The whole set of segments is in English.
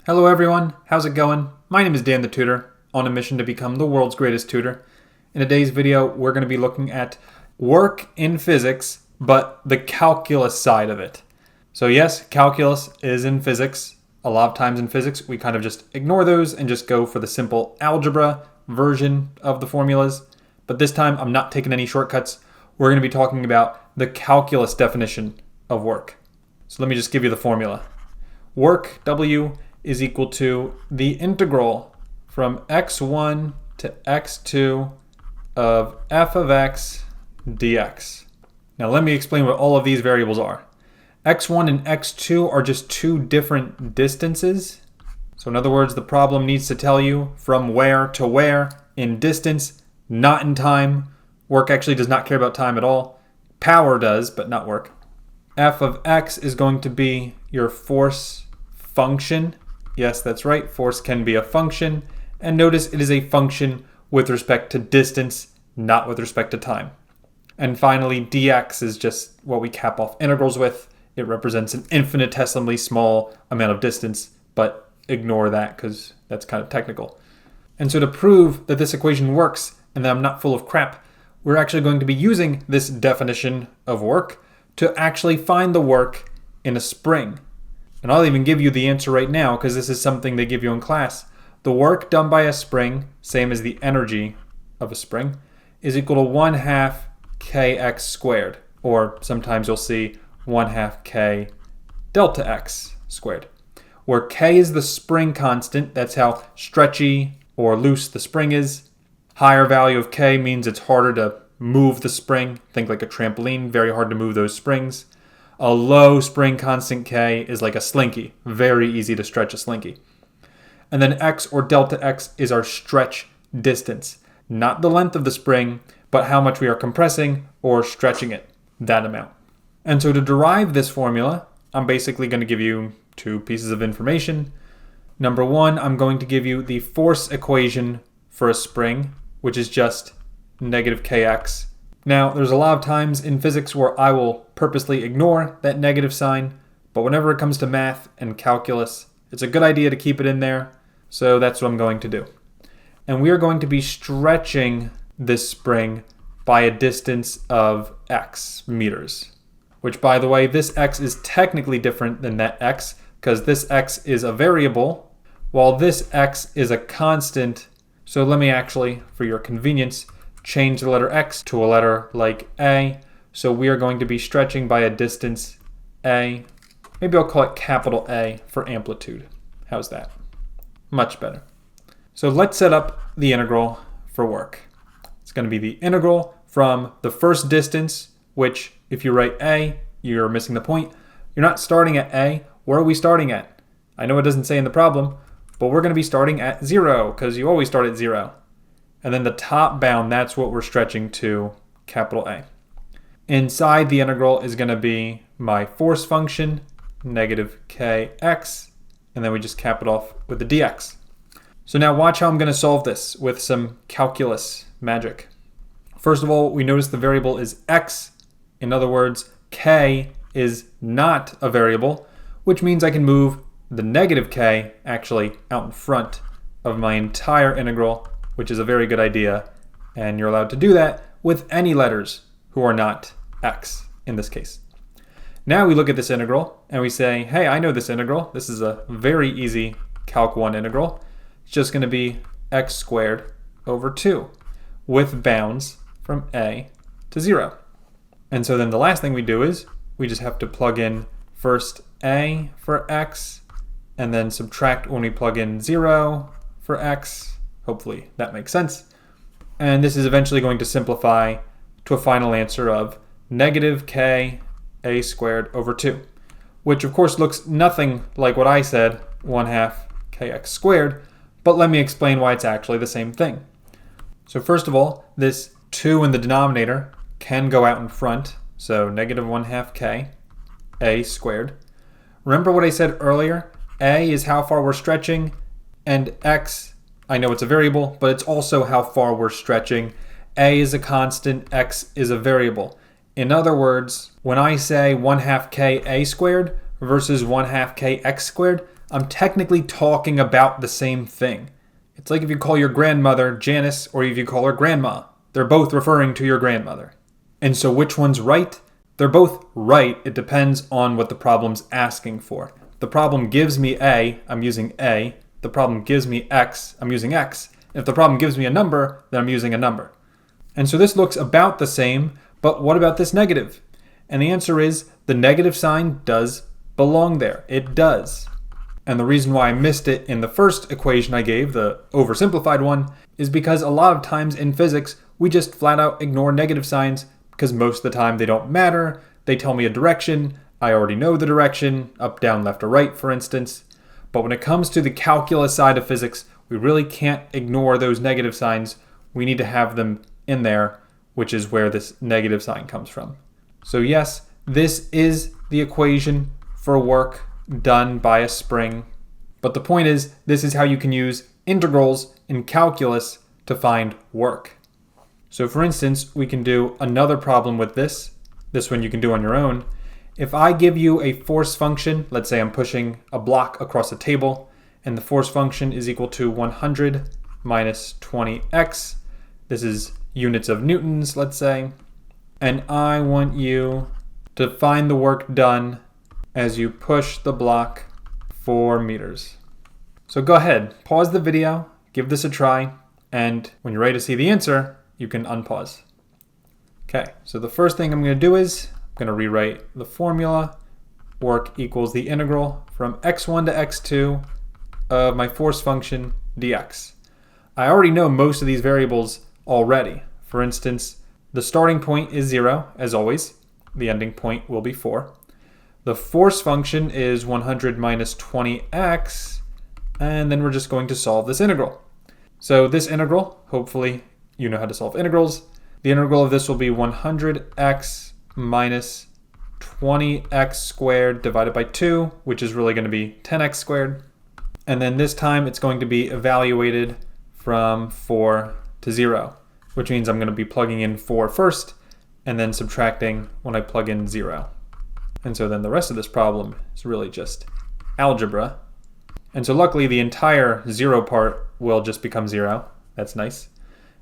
Hello everyone, how's it going? My name is Dan the Tutor, on a mission to become the world's greatest tutor. In today's video, we're going to be looking at work in physics, but the calculus side of it. So yes, calculus is in physics. A lot of times in physics, we kind of just ignore those and just go for the simple algebra version of the formulas. But this time, I'm not taking any shortcuts. We're going to be talking about the calculus definition of work. So let me just give you the formula. Work, W, is equal to the integral from x1 to x2 of f of x dx. Now let me explain what all of these variables are. x1 and x2 are just two different distances. So in other words, the problem needs to tell you from where to where in distance, not in time. Work actually does not care about time at all. Power does, but not work. F of x is going to be your force function. Yes, that's right. Force can be a function. And notice it is a function with respect to distance, not with respect to time. And finally, dx is just what we cap off integrals with. It represents an infinitesimally small amount of distance, but ignore that because that's kind of technical. And so to prove that this equation works and that I'm not full of crap, we're actually going to be using this definition of work to actually find the work in a spring. And I'll even give you the answer right now because this is something they give you in class. The work done by a spring, same as the energy of a spring, is equal to 1/2 kx squared. Or sometimes you'll see 1/2 k delta x squared. Where k is the spring constant, that's how stretchy or loose the spring is. Higher value of k means it's harder to move the spring. Think like a trampoline, very hard to move those springs. A low spring constant k is like a slinky. Very easy to stretch a slinky. And then x or delta x is our stretch distance. Not the length of the spring, but how much we are compressing or stretching it, that amount. And so to derive this formula, I'm basically going to give you two pieces of information. Number one, I'm going to give you the force equation for a spring, which is just negative kx. Now, there's a lot of times in physics where I will purposely ignore that negative sign, but whenever it comes to math and calculus, it's a good idea to keep it in there, so that's what I'm going to do. And we are going to be stretching this spring by a distance of x meters, which, by the way, this x is technically different than that x, because this x is a variable, while this x is a constant. So let me actually, for your convenience, change the letter x to a letter like a. So we are going to be stretching by a distance a. Maybe I'll call it capital A for amplitude. How's that? Much better. So let's set up the integral for work. It's going to be the integral from the first distance, which if you write a, you're missing the point. You're not starting at a. Where are we starting at? I know it doesn't say in the problem, but we're going to be starting at 0 because you always start at 0. And then the top bound, that's what we're stretching to, capital A. Inside the integral is going to be my force function, negative kx, and then we just cap it off with the dx. So now watch how I'm going to solve this with some calculus magic. First of all, we notice the variable is x. In other words, k is not a variable, which means I can move the negative k actually out in front of my entire integral, which is a very good idea, and you're allowed to do that with any letters who are not x in this case. Now we look at this integral and we say, hey, I know this integral. This is a very easy Calc 1 integral. It's just going to be x squared over 2 with bounds from a to 0. And so then the last thing we do is we just have to plug in first a for x and then subtract when we plug in 0 for x. Hopefully that makes sense. And this is eventually going to simplify to a final answer of negative k a squared over 2, which of course looks nothing like what I said, 1/2 kx squared, but let me explain why it's actually the same thing. So first of all, this 2 in the denominator can go out in front, so negative 1/2 k a squared. Remember what I said earlier? A is how far we're stretching, and x, I know it's a variable, but it's also how far we're stretching. A is a constant, x is a variable. In other words, when I say 1/2 k a squared versus 1/2 k x squared, I'm technically talking about the same thing. It's like if you call your grandmother Janice or if you call her grandma. They're both referring to your grandmother. And so which one's right? They're both right. It depends on what the problem's asking for. If the problem gives me A, I'm using A. If the problem gives me X, I'm using X. If the problem gives me a number, then I'm using a number. And so this looks about the same, but what about this negative? And the answer is the negative sign does belong there. It does. And the reason why I missed it in the first equation I gave, the oversimplified one, is because a lot of times in physics, we just flat out ignore negative signs because most of the time they don't matter. They tell me a direction. I already know the direction, up, down, left, or right, for instance. But when it comes to the calculus side of physics, we really can't ignore those negative signs. We need to have them in there, which is where this negative sign comes from. So yes, this is the equation for work done by a spring. But the point is, this is how you can use integrals in calculus to find work. So for instance, we can do another problem with this. This one you can do on your own. If I give you a force function, let's say I'm pushing a block across a table, and the force function is equal to 100 minus 20x. This is units of newtons, let's say. And I want you to find the work done as you push the block 4 meters. So go ahead, pause the video, give this a try, and when you're ready to see the answer, you can unpause. Okay, so the first thing I'm going to do is I'm going to rewrite the formula. Work equals the integral from x1 to x2 of my force function dx. I already know most of these variables already. For instance, the starting point is 0, as always. The ending point will be 4. The force function is 100 minus 20x, and then we're just going to solve this integral. So this integral, hopefully you know how to solve integrals. The integral of this will be 100x minus 20x squared divided by 2, which is really going to be 10x squared. And then this time it's going to be evaluated from 4 to 0, which means I'm going to be plugging in 4 first and then subtracting when I plug in 0. And so then the rest of this problem is really just algebra. And so luckily the entire 0 part will just become 0. That's nice.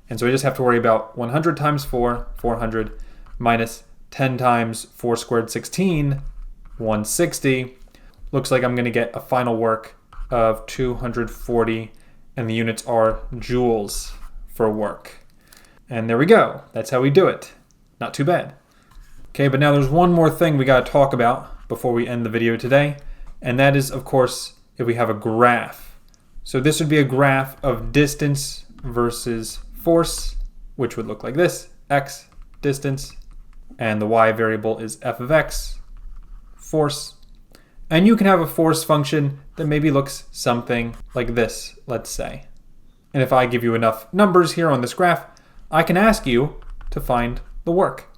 And so I just have to worry about 100 times 4, 400, minus 10 times 4 squared, 16, 160. Looks like I'm going to get a final work of 240, and the units are joules for work. And there we go. That's how we do it. Not too bad. Okay, but now there's one more thing we got to talk about before we end the video today, and that is, of course, if we have a graph. So this would be a graph of distance versus force, which would look like this: x, distance, and the y variable is f of x, force. And you can have a force function that maybe looks something like this, let's say. And if I give you enough numbers here on this graph, I can ask you to find the work.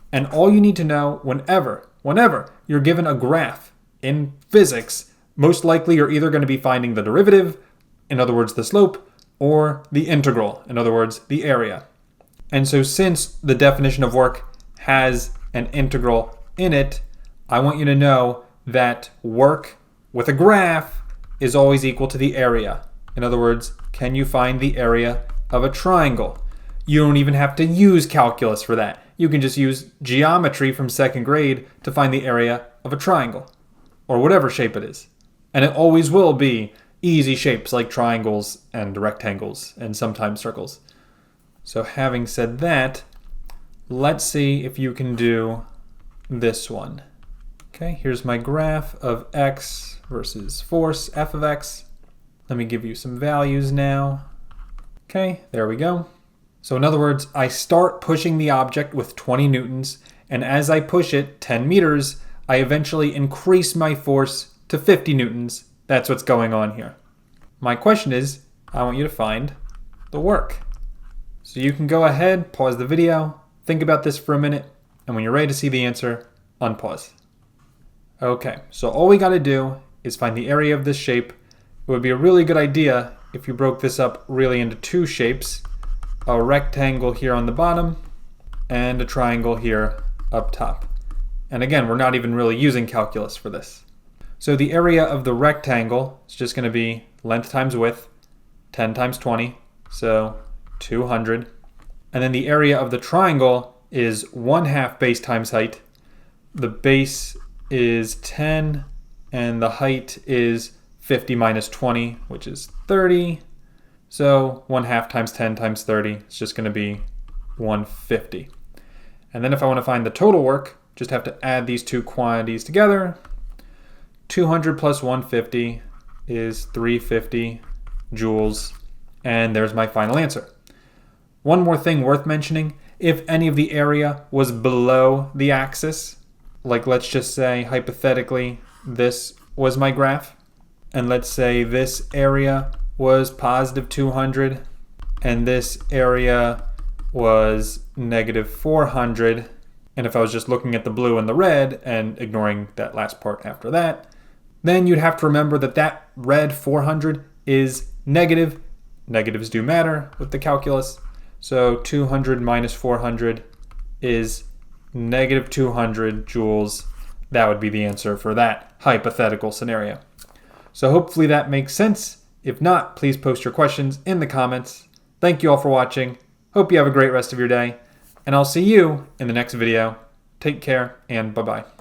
And all you need to know whenever you're given a graph in physics, most likely you're either going to be finding the derivative, in other words, the slope, or the integral, in other words, the area. And so since the definition of work has an integral in it, I want you to know that work with a graph is always equal to the area. In other words, can you find the area of a triangle? You don't even have to use calculus for that. You can just use geometry from 2nd grade to find the area of a triangle, or whatever shape it is. And it always will be easy shapes like triangles and rectangles and sometimes circles. So having said that, let's see if you can do this one. Okay, here's my graph of x versus force, f of x. Let me give you some values now. Okay, there we go. So in other words, I start pushing the object with 20 newtons, and as I push it 10 meters, I eventually increase my force to 50 newtons. That's what's going on here. My question is, I want you to find the work. So you can go ahead, pause the video, think about this for a minute, and when you're ready to see the answer, unpause. Okay, so all we got to do is find the area of this shape. It would be a really good idea if you broke this up really into 2 shapes, a rectangle here on the bottom and a triangle here up top. And again, we're not even really using calculus for this. So the area of the rectangle is just going to be length times width, 10 times 20, so 200. And then the area of the triangle is 1/2 base times height. The base is 10, and the height is 50 minus 20, which is 30. So 1/2 times 10 times 30 is just going to be 150. And then if I want to find the total work, just have to add these two quantities together. 200 plus 150 is 350 joules, and there's my final answer. One more thing worth mentioning, if any of the area was below the axis, like let's just say hypothetically this was my graph, and let's say this area was positive 200 and this area was negative 400, and if I was just looking at the blue and the red and ignoring that last part after that, then you'd have to remember that that red 400 is negative. Negatives do matter with the calculus. So 200 minus 400 is negative 200 joules. That would be the answer for that hypothetical scenario. So hopefully that makes sense. If not, please post your questions in the comments. Thank you all for watching. Hope you have a great rest of your day, and I'll see you in the next video. Take care and bye-bye.